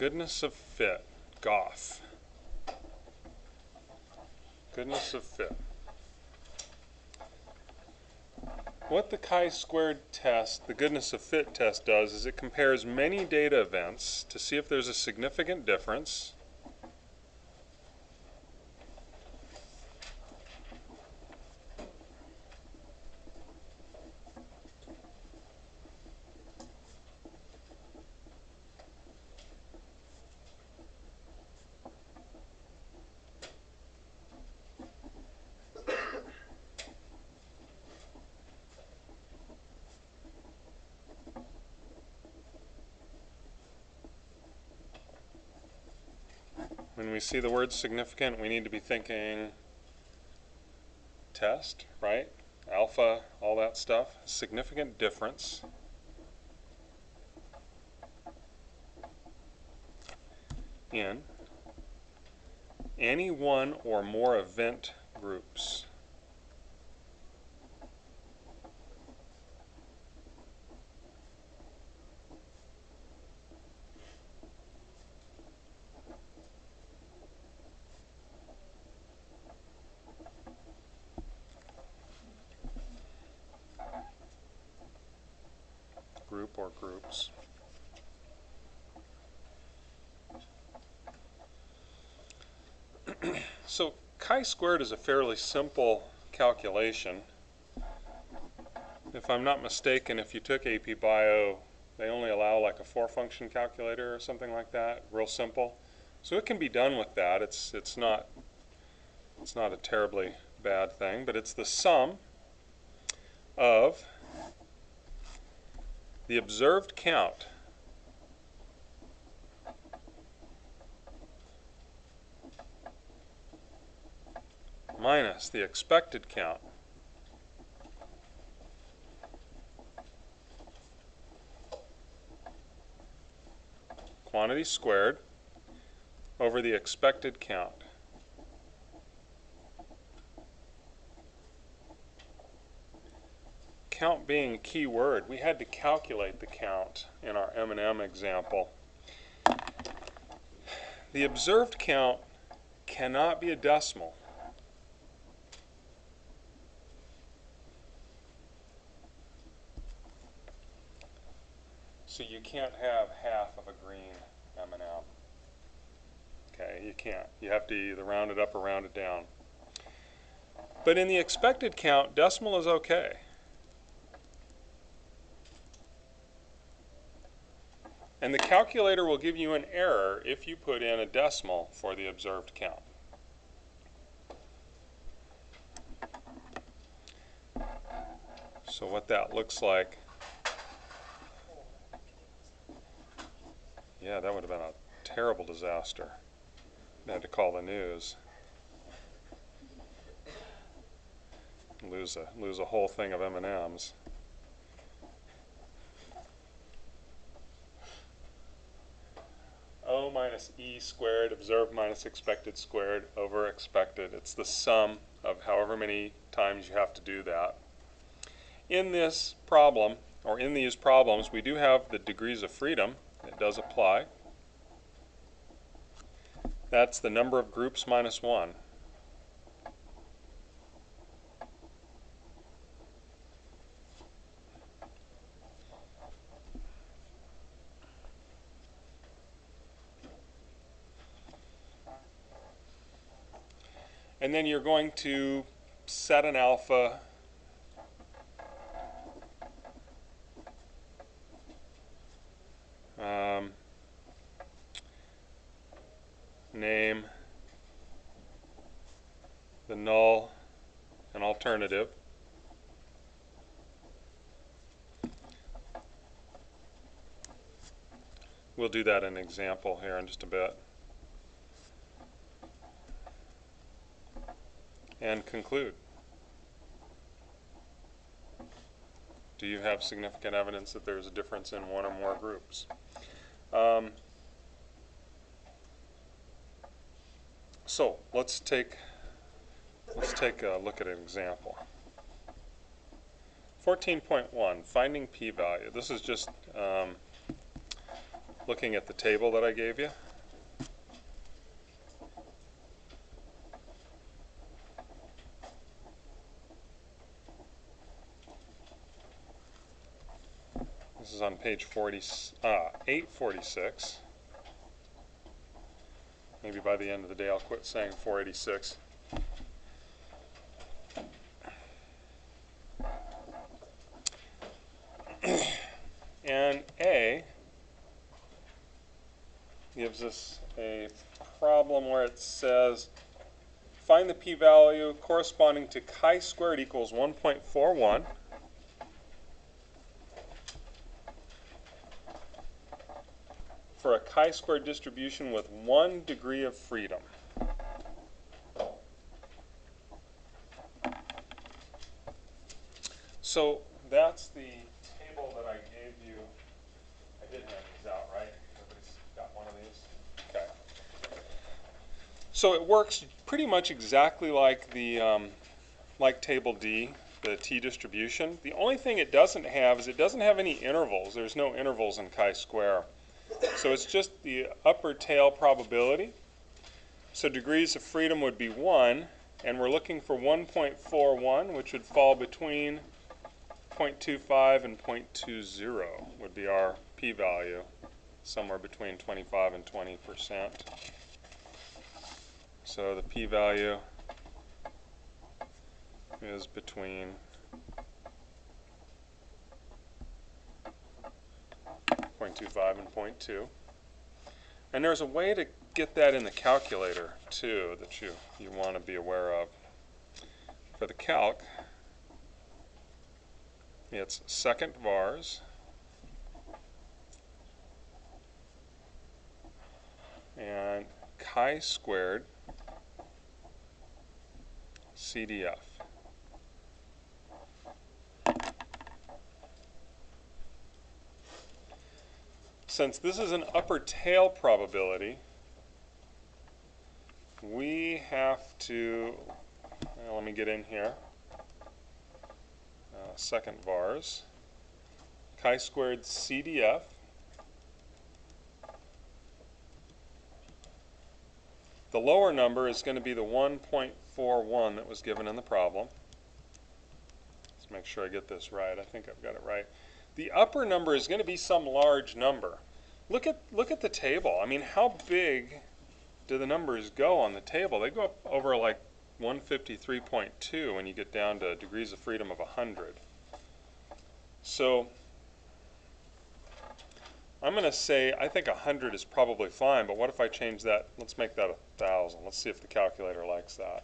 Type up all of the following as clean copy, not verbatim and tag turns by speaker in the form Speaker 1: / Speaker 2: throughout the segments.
Speaker 1: goodness of fit, GOF. Goodness of fit. What the chi-squared test, the goodness of fit test, does is it compares many data events to see if there's a significant difference when we see the word significant, we need to be thinking test, right? Alpha, all that stuff. Significant difference in any one or more event groups. Group or groups. So chi-squared is a fairly simple calculation. If I'm not mistaken, if you took AP Bio, they only allow like a 4-function calculator or something like that, real simple. So it can be done with that. It's not a terribly bad thing, but it's the sum of the observed count minus the expected count quantity squared over the expected count. Count being a key word, we had to calculate the count in our M&M example. The observed count cannot be a decimal. So you can't have half of a green M&M. Okay, you can't. You have to either round it up or round it down. But in the expected count, decimal is okay. And the calculator will give you an error if you put in a decimal for the observed count. So what that looks like, yeah, that would have been a terrible disaster. I had to call the news. Lose a whole thing of M&Ms. O minus E squared, observed minus expected squared over expected. It's the sum of however many times you have to do that. In this problem, or in these problems, we do have the degrees of freedom. It does apply. That's the number of groups minus 1. And then you're going to set an alpha name the null and alternative. We'll do that in an example here in just a bit. And conclude. Do you have significant evidence that there's a difference in one or more groups? So let's take a look at an example. 14.1, finding p-value. This is just looking at the table that I gave you. This is on page 846. Maybe by the end of the day I'll quit saying 486. And A gives us a problem where it says find the p-value corresponding to chi-squared equals 1.41 for a chi-squared distribution with 1 degree of freedom. So that's the table that I gave you. I did hand these out, right? Everybody's got one of these? Okay. So it works pretty much exactly like the like table D, the t-distribution. The only thing it doesn't have is it doesn't have any intervals. There's no intervals in chi-square. So it's just the upper tail probability. So degrees of freedom would be 1, and we're looking for 1.41, which would fall between 0.25 and 0.20 would be our p-value, somewhere between 25 and 20%. So the p-value is between 0.25 and 0.2. And there's a way to get that in the calculator too that you want to be aware of. For the calc, it's second vars and chi-squared CDF. Since this is an upper tail probability, we have to, well, let me get in here, second vars, chi-squared CDF, the lower number is going to be the 1.41 that was given in the problem. Let's make sure I get this right. I think I've got it right. The upper number is going to be some large number. Look at the table. I mean, how big do the numbers go on the table? They go up over like 153.2 when you get down to degrees of freedom of 100. So I'm going to say I think 100 is probably fine, but what if I change that? Let's make that 1,000. Let's see if the calculator likes that.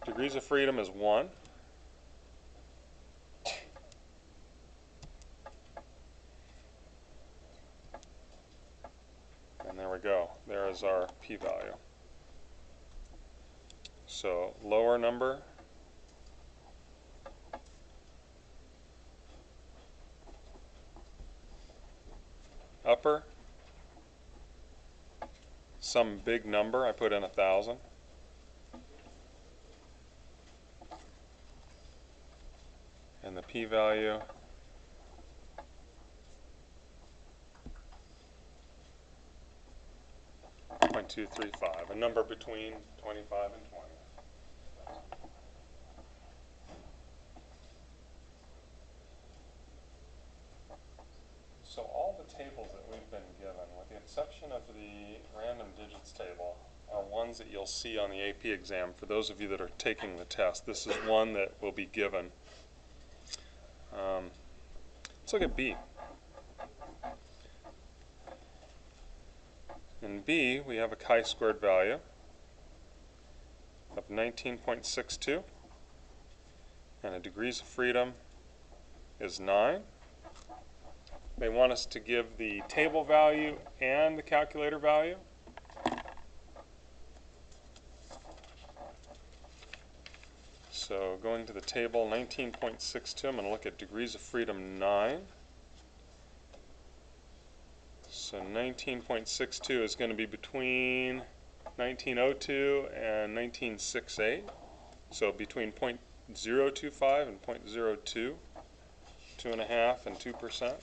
Speaker 1: Degrees of freedom is 1. And there we go. There is our p-value. So lower number, upper, some big number, I put in 1,000. And the p-value .235, a number between 25 and 20. So all the tables that we've been given, with the exception of the random digits table, are ones that you'll see on the AP exam. For those of you that are taking the test, this is one that will be given. Let's look at B. In B, we have a chi-squared value of 19.62, and the degrees of freedom is 9. They want us to give the table value and the calculator value. So going to the table, 19.62, I'm going to look at degrees of freedom 9. So 19.62 is going to be between 1902 and 1968. So between 0.025 and 0.02, 2.5 and 2%.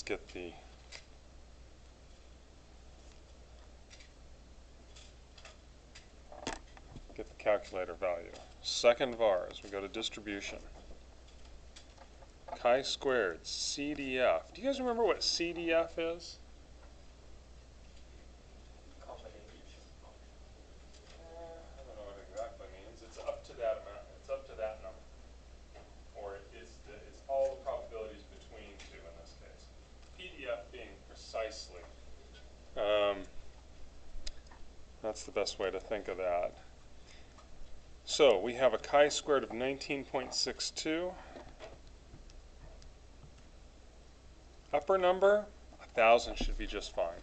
Speaker 1: Let's get the calculator value. Second vars, we go to distribution. Chi-squared, CDF. Do you guys remember what CDF is? I don't know what it exactly means. It's up to that amount. It's up to that number. Or it's all the probabilities between two in this case. PDF being precisely. That's the best way to think of that. So we have a chi-squared of 19.62. Upper number, 1,000 should be just fine.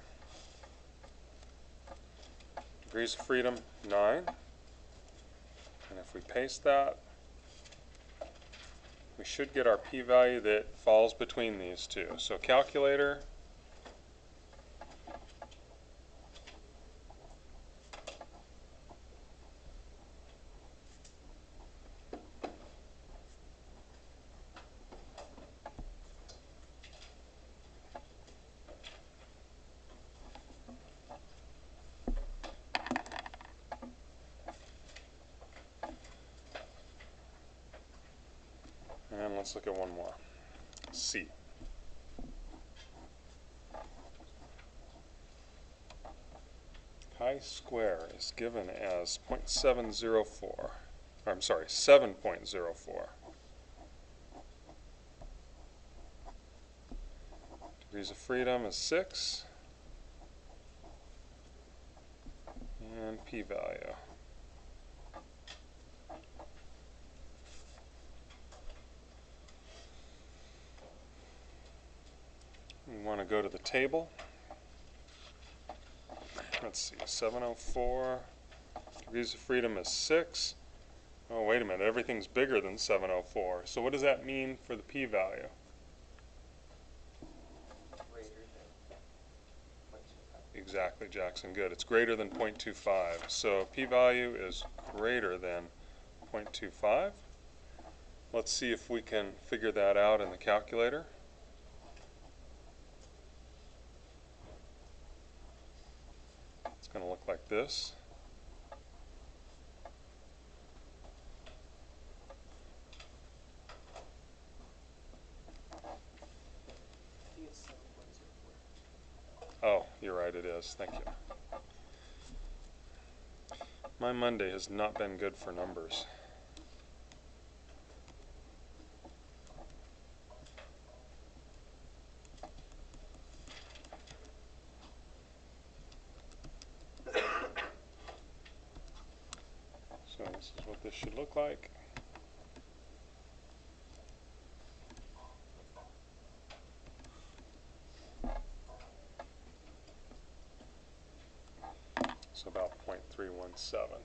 Speaker 1: Degrees of freedom, 9. And if we paste that, we should get our p-value that falls between these two. So calculator, and let's look at one more. C. Chi-square is given as 0.704. I'm sorry, 7.04. Degrees of freedom is 6. And p-value. We want to go to the table. Let's see, 704. Degrees of freedom is 6. Oh, wait a minute, everything's bigger than 704. So what does that mean for the p-value? Exactly, Jackson, good. It's greater than 0.25. So p-value is greater than 0.25. Let's see if we can figure that out in the calculator. It's going to look like this. Oh, you're right, it is. Thank you. My Monday has not been good for numbers. So this is what this should look like. So about 0.317.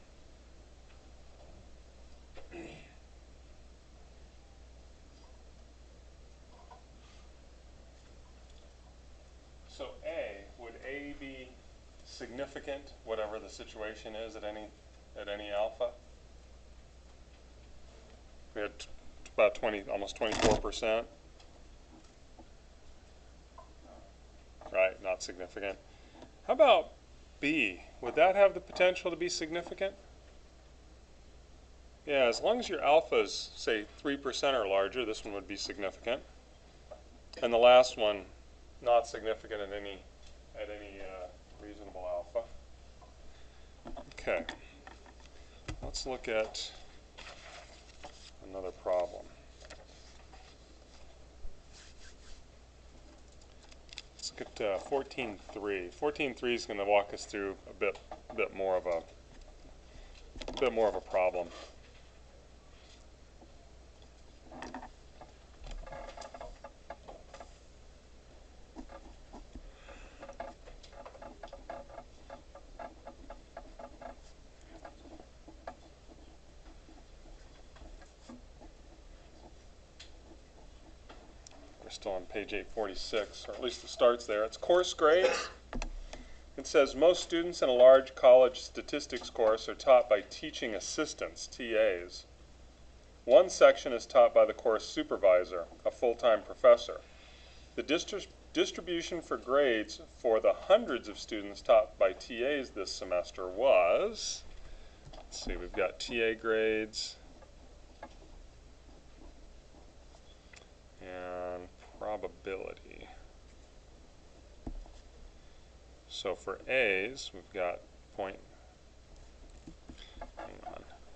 Speaker 1: So would A be significant, whatever the situation is at any alpha? We had about 20, almost 24%. Right, not significant. How about B? Would that have the potential to be significant? Yeah, as long as your alpha is, say, 3% or larger, this one would be significant. And the last one, not significant at any reasonable alpha. Okay, let's look at another problem. Let's look at 14.3. 14.3 is going to walk us through a bit more of a problem. Still on page 846, or at least it starts there. It's course grades. It says most students in a large college statistics course are taught by teaching assistants, TAs. One section is taught by the course supervisor, a full-time professor. The distribution for grades for the hundreds of students taught by TAs this semester was, let's see, we've got TA grades and probability. So for A's, we've got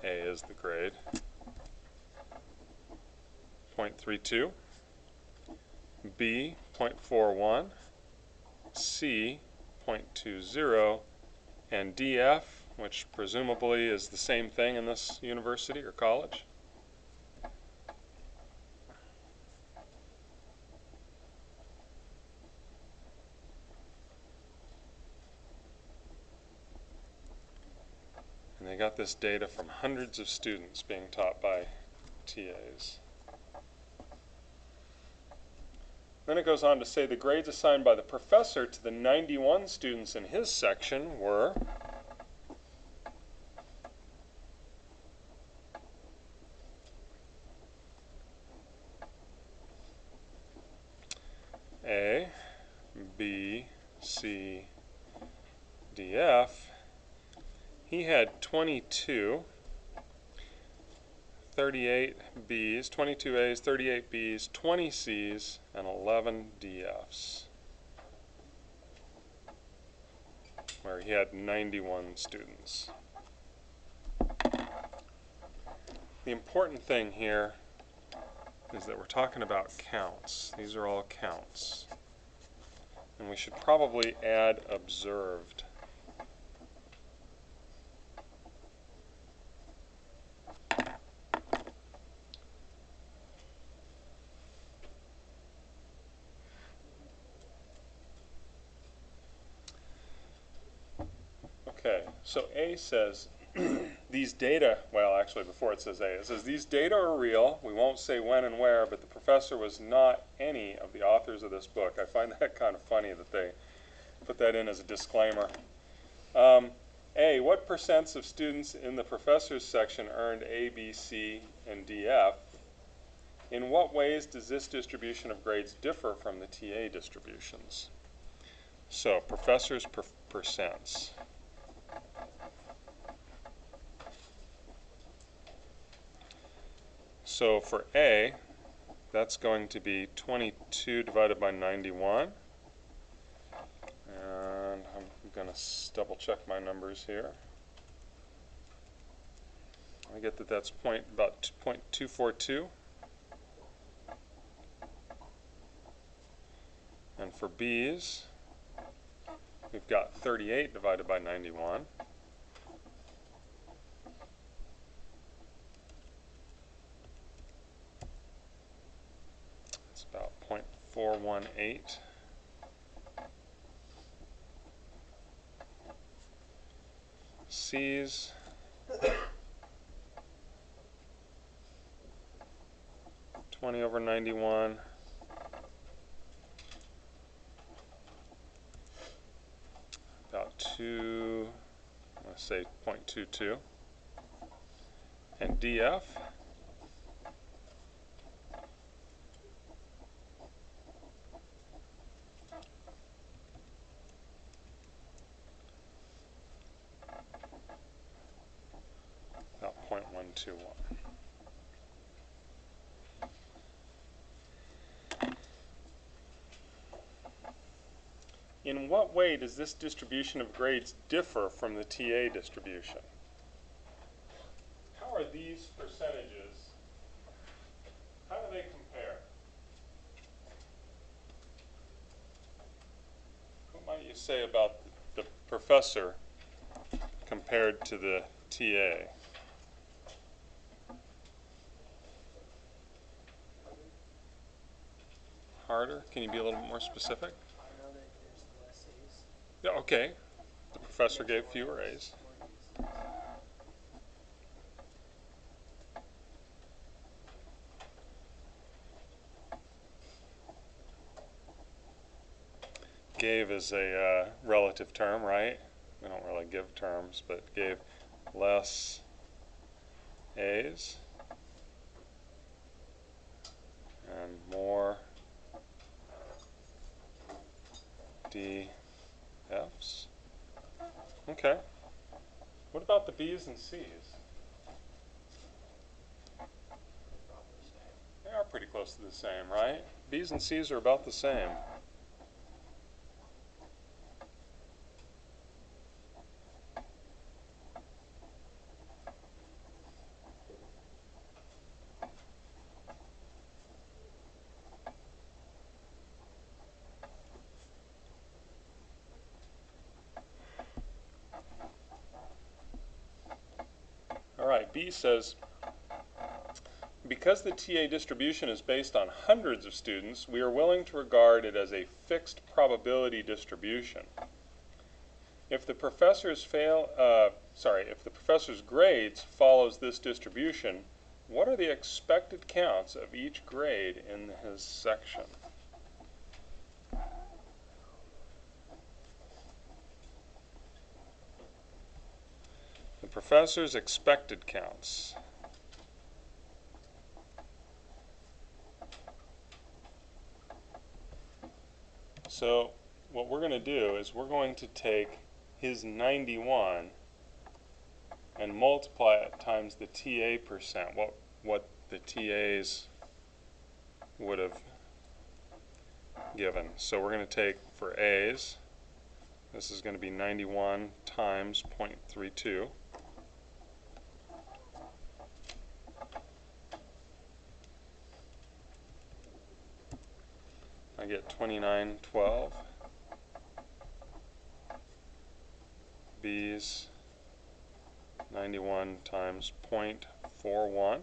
Speaker 1: A is the grade, 0.32, B, 0.41, C, 0.20, and DF, which presumably is the same thing in this university or college. And they got this data from hundreds of students being taught by TAs. Then it goes on to say the grades assigned by the professor to the 91 students in his section were A, B, C, D, F. He had 22, 38 B's, 22 A's, 38 B's, 20 C's, and 11 DFs, where he had 91 students. The important thing here is that we're talking about counts. These are all counts. And we should probably add observed. Okay, so A says these data, well actually before it says A, it says these data are real. We won't say when and where, but the professor was not any of the authors of this book. I find that kind of funny that they put that in as a disclaimer. A, what percents of students in the professor's section earned A, B, C, and DF? In what ways does this distribution of grades differ from the TA distributions? So, professors' percents. So for A, that's going to be 22 divided by 91. And I'm going to double check my numbers here. I get that that's about 0.242. And for B's, we've got 38 divided by 91. It's about 0.418. C's, (20 over 91). About I'm going to say 0.22. And DF, about 0.121. In what way does this distribution of grades differ from the TA distribution? How are these percentages, how do they compare? What might you say about the professor compared to the TA? Harder? Can you be a little bit more specific?
Speaker 2: I know that there's less A's.
Speaker 1: Yeah, okay. The professor gave fewer A's. Gave is a relative term, right? We don't really give terms, but gave less A's and more DFs. Okay. What about the B's and C's? They are pretty close to the same, right? B's and C's are about the same. All right, B says, because the TA distribution is based on hundreds of students, we are willing to regard it as a fixed probability distribution. If the professor's grades follows this distribution, what are the expected counts of each grade in his section? The professor's expected counts. So what we're going to do is we're going to take his 91 and multiply it times the TA percent, what the TAs would have given. So we're going to take, for A's, this is going to be 91 times 0.32. I get 2912. B's 91 times 0.41.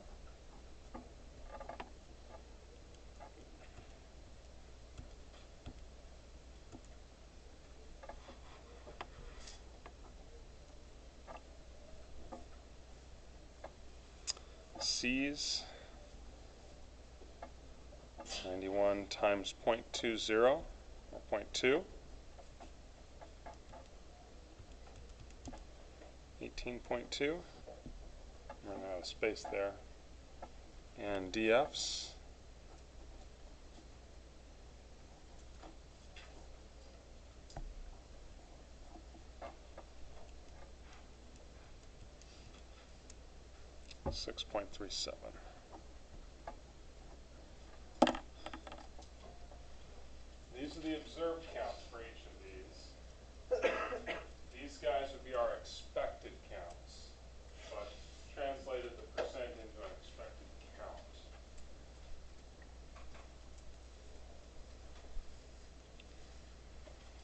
Speaker 1: C's 91 times 0.20 or 0.2. 18.2. Running out of space there. And DFs. $6.37. These are the observed counts for each of these. These guys would be our expected counts, but translated the percent into an expected count.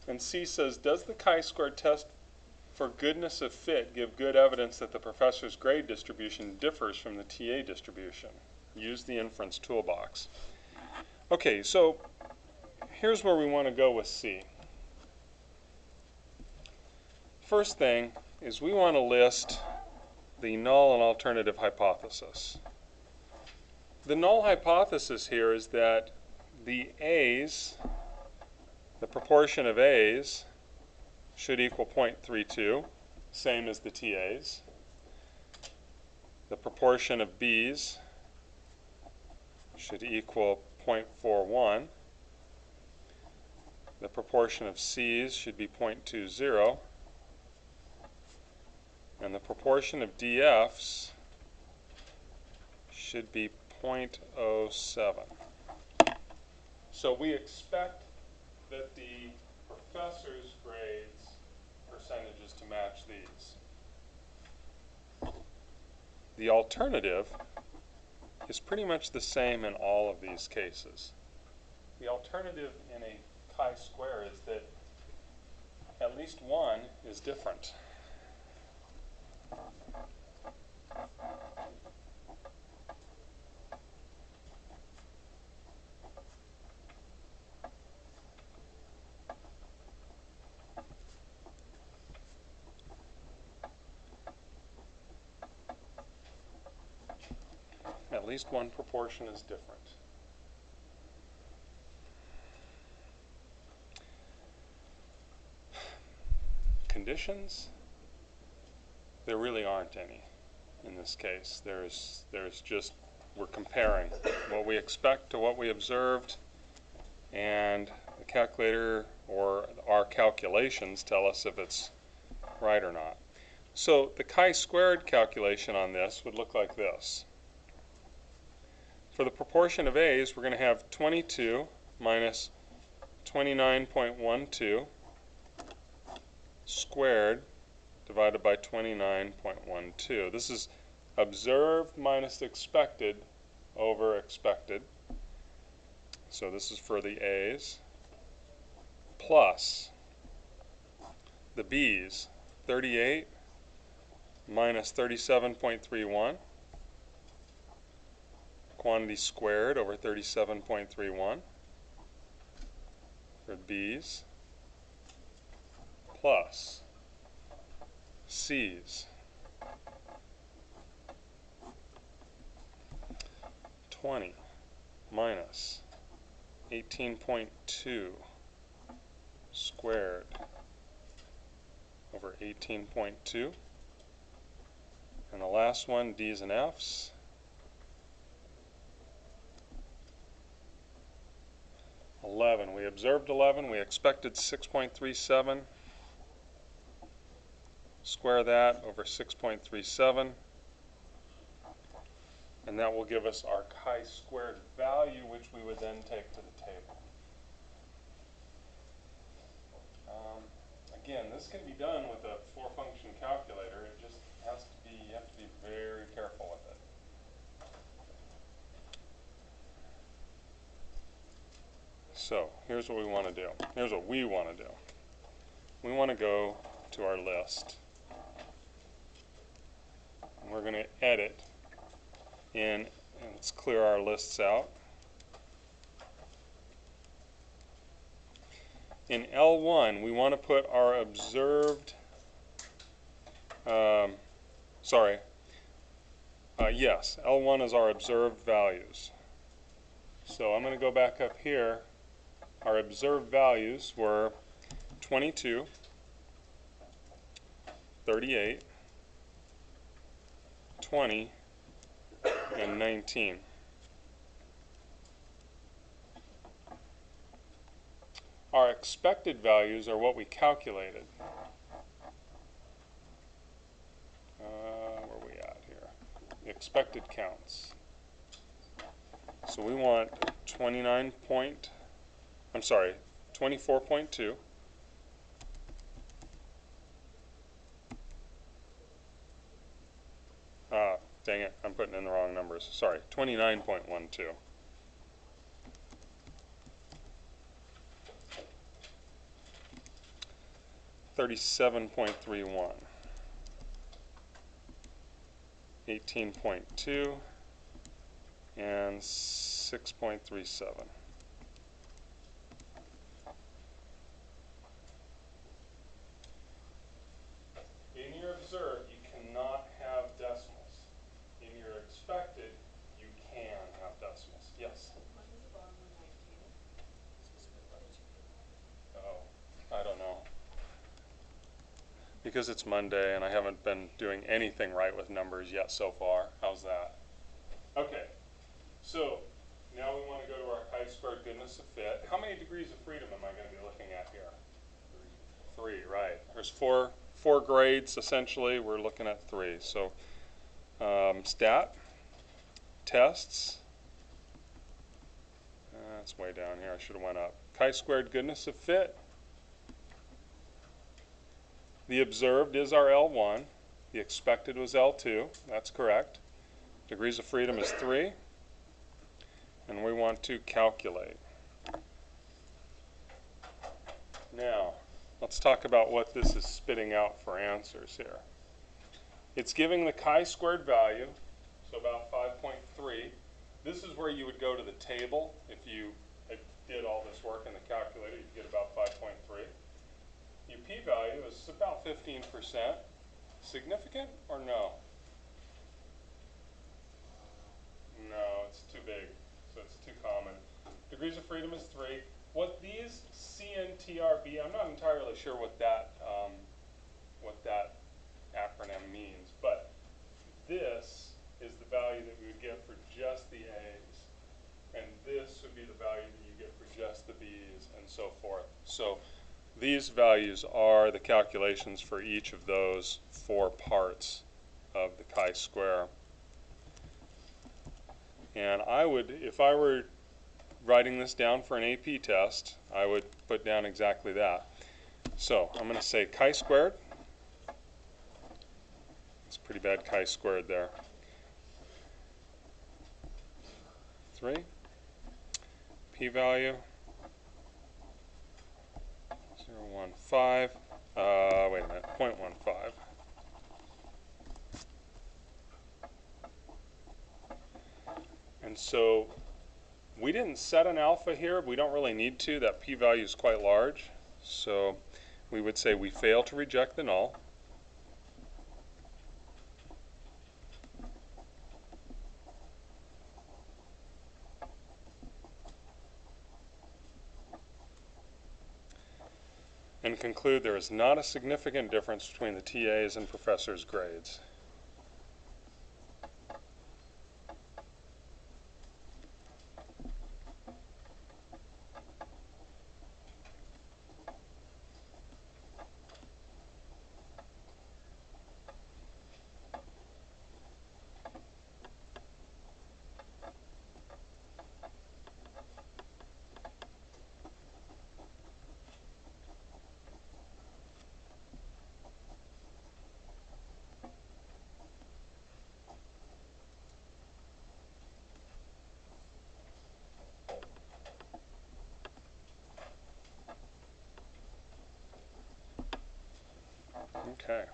Speaker 1: And C says, does the chi-square test for goodness of fit give good evidence that the professor's grade distribution differs from the TA distribution? Use the inference toolbox. Okay, so here's where we want to go with C. First thing is we want to list the null and alternative hypothesis. The null hypothesis here is that the A's, the proportion of A's, should equal 0.32, same as the TA's. The proportion of B's should equal 0.41. The proportion of C's should be 0.20. And the proportion of DFs should be 0.07. So we expect that the professor's grades percentages to match these. The alternative is pretty much the same in all of these cases. The alternative in a chi-square is that at least one is different. At least one proportion is different. Conditions? There really aren't any in this case. There's just, we're comparing what we expect to what we observed, and The calculator or our calculations tell us if it's right or not. So the chi-squared calculation on this would look like this. For the proportion of a's, we're going to have 22 minus 29.12 squared divided by 29.12. This is observed minus expected over expected. So this is for the a's, plus the b's, 38 minus 37.31, quantity squared over 37.31 for b's, plus c's, 20 minus 18.2 squared over 18.2. And the last one, D's and F's. We observed 11. We expected 6.37. Square that over 6.37. And that will give us our chi-squared value, which we would then take to the table. Again, this can be done with a four-function calculator. It just has to be, you have to be very careful with it. So here's what we want to do. Here's what we want to do. We want to go to our list. And we're going to edit in, and let's clear our lists out. In L1, we want to put our observed, yes, L1 is our observed values. So I'm going to go back up here. Our observed values were 22, 38, 20, and 19. Our expected values are what we calculated. Where are we at here? The expected counts. So we want 24.2. Dang it, I'm putting in the wrong numbers. Sorry, 29.12. $37.31, 18.2, and 6.37. In your observed, you cannot have decimals. In your expected, you can have decimals. Yes?
Speaker 2: What is the bottom of 19?
Speaker 1: Oh, I don't know. Because it's Monday and I haven't been doing anything right with numbers yet so far. How's that? Okay, so now we want to go to our chi-squared goodness of fit. How many degrees of freedom am I going to be looking at here? Three, right. There's four grades essentially. We're looking at three. So stat, tests, that's way down here. I should have went up. Chi-squared goodness of fit. The observed is our L1. The expected was L2. That's correct. Degrees of freedom is 3. And we want to calculate. Now, let's talk about what this is spitting out for answers here. It's giving the chi-squared value, so about 5.3. This is where you would go to the table. If you did all this work in the calculator, you'd get about 5.3. Your p-value is about 15%. Significant or no? No, it's too big, so it's too common. Degrees of freedom is 3. What these CNTRB, I'm not entirely sure what that acronym means, but this is the value that we would get for just the A's, and this would be the value that you get for just the B's, and so these values are the calculations for each of those 4 parts of the chi-square. And I would, if I were writing this down for an AP test, I would put down exactly that. So I'm going to say chi-squared. It's pretty bad chi-squared there. 3. P-value 0.15. Wait a minute, 0.15. And so we didn't set an alpha here. We don't really need to. That p-value is quite large. So we would say we fail to reject the null. And conclude there is not a significant difference between the TA's and professors' grades. Okay.